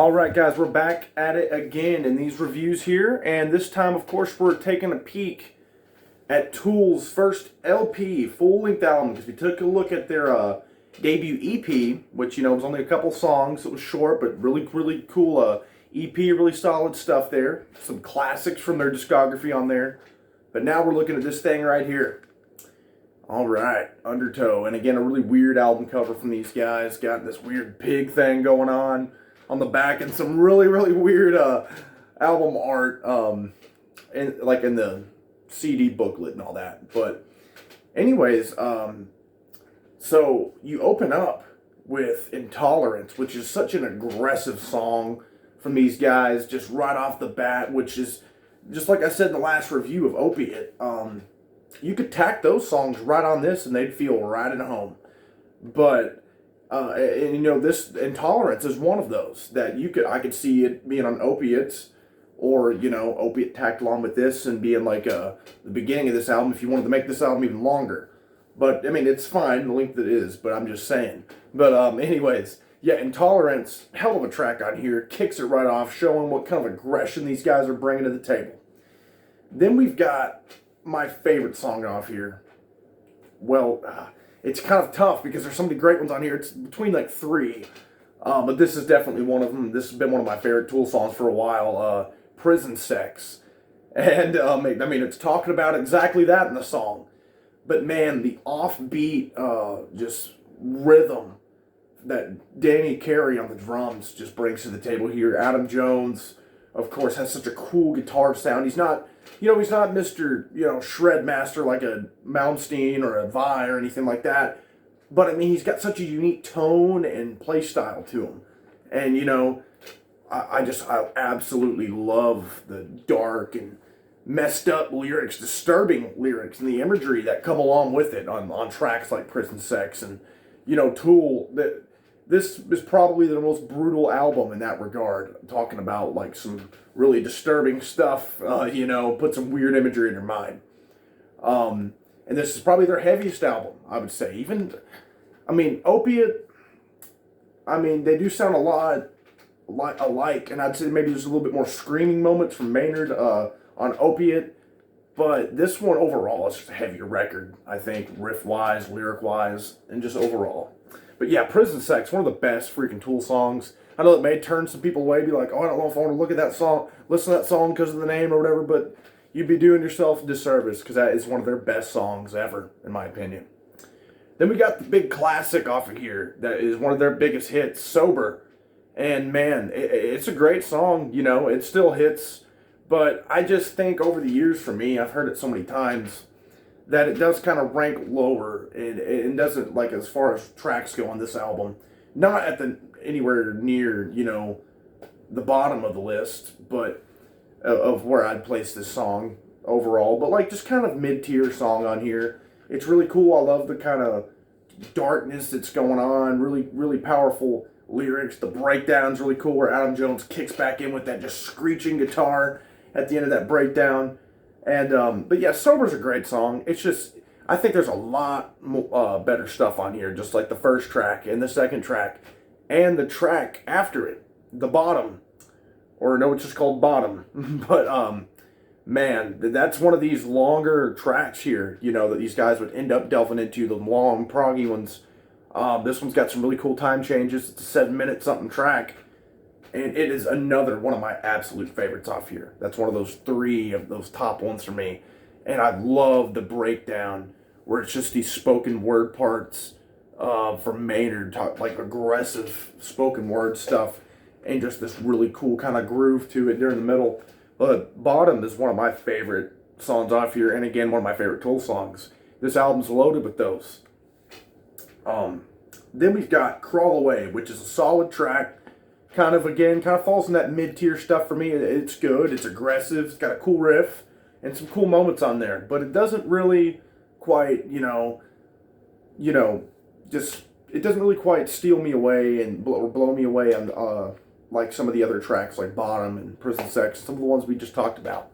Alright guys, we're back at it again in these reviews here, and this time of course we're taking a peek at Tool's first LP, full-length album, because we took a look at their debut EP, which was only a couple songs. It was short, but really cool EP, really solid stuff there. Some classics from their discography on there. But now we're looking at this thing right here. Alright, Undertow, and again a really weird album cover from these guys. Got this weird pig thing going on the back, and some really weird album art in the CD booklet and all that. But anyways, so you open up with Intolerance, which is such an aggressive song from these guys just right off the bat, which is just like I said in the last review of Opiate. You could tack those songs right on this and they'd feel right at home. But this Intolerance is one of those that I could see it being on Opiates, or Opiate tacked along with this and being like the beginning of this album if you wanted to make this album even longer. But I mean, it's fine the length it is, but I'm just saying. But anyways, yeah, Intolerance, hell of a track on here, kicks it right off, showing what kind of aggression these guys are bringing to the table. Then we've got my favorite song off here. Well, it's kind of tough because there's so many great ones on here. It's between like three. But this is definitely one of them. This has been one of my favorite Tool songs for a while. Prison Sex. And, I mean, it's talking about exactly that in the song. But man, the offbeat, just rhythm that Danny Carey on the drums just brings to the table here. Adam Jones, of course, has such a cool guitar sound. He's not, he's not Mr., shred master like a Malmsteen or a Vai or anything like that. But, I mean, he's got such a unique tone and play style to him. And, I absolutely love the dark and messed up lyrics, disturbing lyrics, and the imagery that come along with it on tracks like Prison Sex. And, Tool, this is probably the most brutal album in that regard, talking about like some really disturbing stuff, put some weird imagery in your mind. And this is probably their heaviest album, I would say. Even, Opiate, they do sound a lot alike, and I'd say maybe there's a little bit more screaming moments from Maynard on Opiate, but this one overall is just a heavier record, I think, riff-wise, lyric-wise, and just overall. But yeah, Prison Sex, one of the best freaking Tool songs. I know it may turn some people away, be like, oh, I don't know if I want to look at that song, listen to that song because of the name or whatever, but you'd be doing yourself a disservice because that is one of their best songs ever, in my opinion. Then we got the big classic off of here that is one of their biggest hits, Sober. And man, it's a great song, it still hits. But I just think over the years for me, I've heard it so many times, that it does kind of rank lower. It doesn't, like, as far as tracks go on this album, not at anywhere near, the bottom of the list, but of where I'd place this song overall. But like just kind of mid-tier song on here. It's really cool. I love the kind of darkness that's going on. Really powerful lyrics. The breakdown's really cool where Adam Jones kicks back in with that just screeching guitar at the end of that breakdown. And but yeah, Sober's a great song. It's just, I think there's a lot better stuff on here, just like the first track and the second track and the track after it, the Bottom, or no, it's just called Bottom. But man, that's one of these longer tracks here, that these guys would end up delving into, the long proggy ones. This one's got some really cool time changes. It's a 7-minute something track. And it is another one of my absolute favorites off here. That's one of those three of those top ones for me. And I love the breakdown where it's just these spoken word parts from Maynard, like aggressive spoken word stuff, and just this really cool kind of groove to it during the middle. But Bottom is one of my favorite songs off here, and again, one of my favorite Tool songs. This album's loaded with those. Then we've got Crawl Away, which is a solid track. Kind of falls in that mid-tier stuff for me. It's good, it's aggressive, it's got a cool riff, and some cool moments on there. But it doesn't really quite, it doesn't really quite steal me away and blow me away on, like some of the other tracks, like Bottom and Prison Sex, some of the ones we just talked about.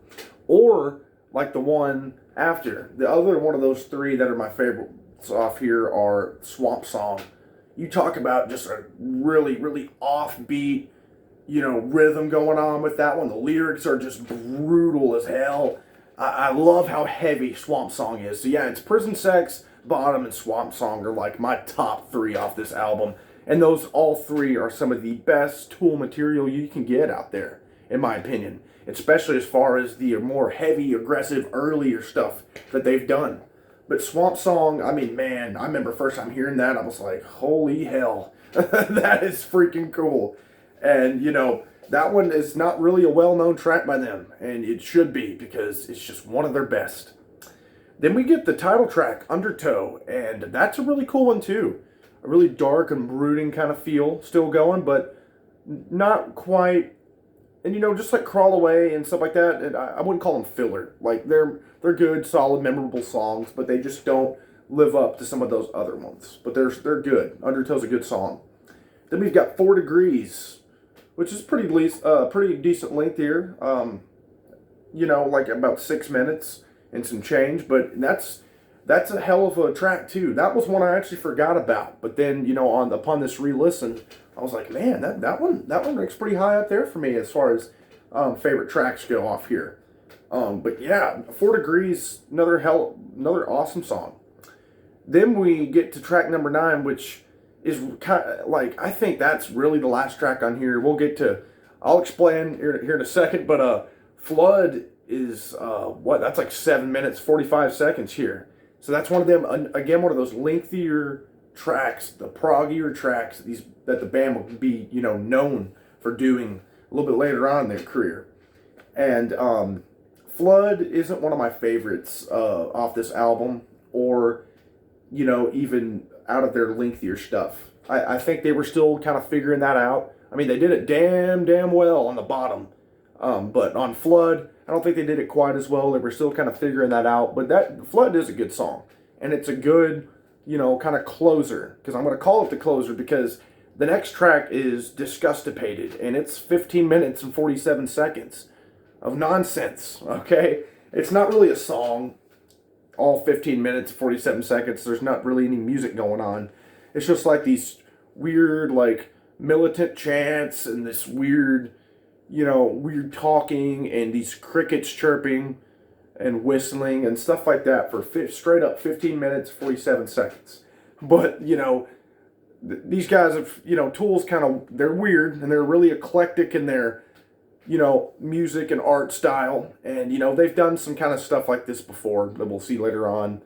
Or, like the one after. The other one of those three that are my favorites off here are Swamp Song. You talk about just a really offbeat, rhythm going on with that one. The lyrics are just brutal as hell. I love how heavy Swamp Song is. So yeah, it's Prison Sex, Bottom, and Swamp Song are like my top three off this album. And those all three are some of the best Tool material you can get out there, in my opinion. Especially as far as the more heavy, aggressive, earlier stuff that they've done. But Swamp Song, I mean, man, I remember first time hearing that, I was like, holy hell. That is freaking cool. And, that one is not really a well-known track by them. And it should be, because it's just one of their best. Then we get the title track, Undertow. And that's a really cool one, too. A really dark and brooding kind of feel. Still going, but not quite. And, just like Crawl Away and stuff like that, and I wouldn't call them filler. Like, they're good, solid, memorable songs, but they just don't live up to some of those other ones. But they're good. Undertow's a good song. Then we've got 4 Degrees, which is pretty decent length here. Like about 6 minutes and some change. But that's a hell of a track too. That was one I actually forgot about. But then upon this re-listen, I was like, man, that one ranks pretty high up there for me as far as favorite tracks go off here. But yeah, 4 Degrees, another awesome song. Then we get to track number 9, which is kind of like, I think that's really the last track on here. I'll explain here in a second, but Flood is that's like 7 minutes 45 seconds here. So that's one of them, again, one of those lengthier tracks, the proggier tracks that the band will be known for doing a little bit later on in their career. And Flood isn't one of my favorites off this album, or even out of their lengthier stuff. I think they were still kind of figuring that out. I mean, they did it damn well on the bottom. But on Flood, I don't think they did it quite as well. They were still kind of figuring that out. But that Flood is a good song. And it's a good, kind of closer. Because I'm going to call it the closer, because the next track is Disgustipated. And it's 15 minutes and 47 seconds of nonsense. Okay? It's not really a song. All 15 minutes, 47 seconds. There's not really any music going on. It's just like these weird, like, militant chants and this weird, weird talking and these crickets chirping and whistling and stuff like that for straight up 15 minutes, 47 seconds. But, these guys have, Tool's kind of, they're weird and they're really eclectic in their, music and art style. And, they've done some kind of stuff like this before that we'll see later on.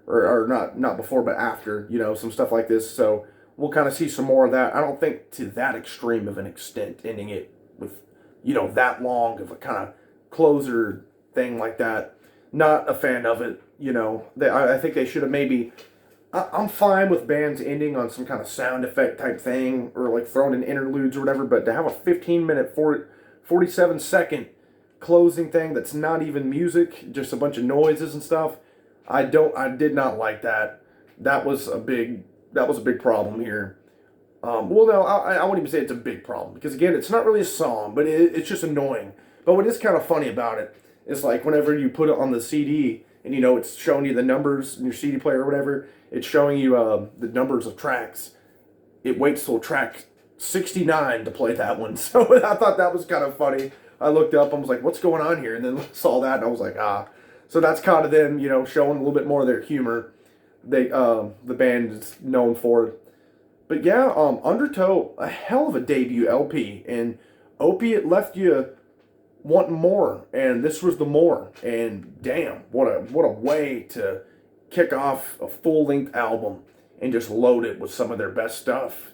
Or not before, but after, some stuff like this. So we'll kind of see some more of that. I don't think to that extreme of an extent, ending it with, that long of a kind of closer thing like that. Not a fan of it, I think they should have maybe... I'm fine with bands ending on some kind of sound effect type thing, or like throwing in interludes or whatever, but to have a 15-minute, 47-second closing thing that's not even music, just a bunch of noises and stuff, I did not like that. That was a big problem here. Well, no, I wouldn't even say it's a big problem, because again, it's not really a song, but it's just annoying. But what is kind of funny about it is, like, whenever you put it on the CD and it's showing you the numbers in your CD player or whatever, it's showing you the numbers of tracks. It waits till track 69 to play that one. So I thought that was kind of funny. I looked up, I was like, what's going on here? And then saw that and I was like, ah. So that's kind of them, showing a little bit more of their humor. The band is known for it. But yeah, Undertow, a hell of a debut LP. And Opiate left you wanting more. And this was the more. And damn, what a way to kick off a full-length album and just load it with some of their best stuff.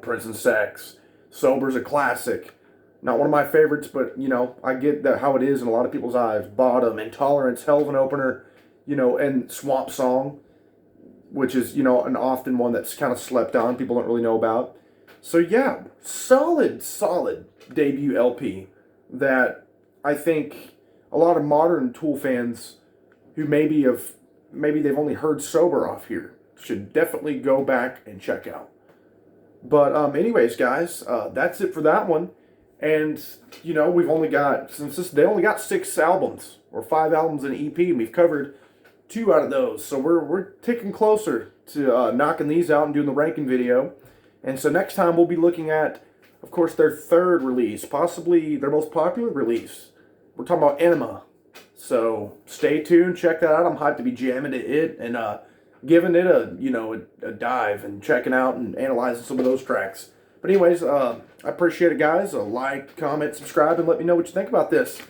Prison Sex, Sober's a classic. Not one of my favorites, but, I get that how it is in a lot of people's eyes. Bottom, Intolerance, hell of an opener, and Swamp Song, which is, an often one that's kind of slept on, people don't really know about. So, yeah, solid debut LP that I think a lot of modern Tool fans who maybe they've only heard Sober off here should definitely go back and check out. But anyways, guys, that's it for that one. And, we've only got, they only got 6 albums, or 5 albums in EP, and we've covered 2 out of those. So we're ticking closer to knocking these out and doing the ranking video. And so next time we'll be looking at of course, their third release, possibly their most popular release. We're talking about Enema. So stay tuned, check that out. I'm hyped to be jamming to it and giving it a dive and checking out and analyzing some of those tracks. But anyways, I appreciate it, guys. Like, comment, subscribe, and let me know what you think about this.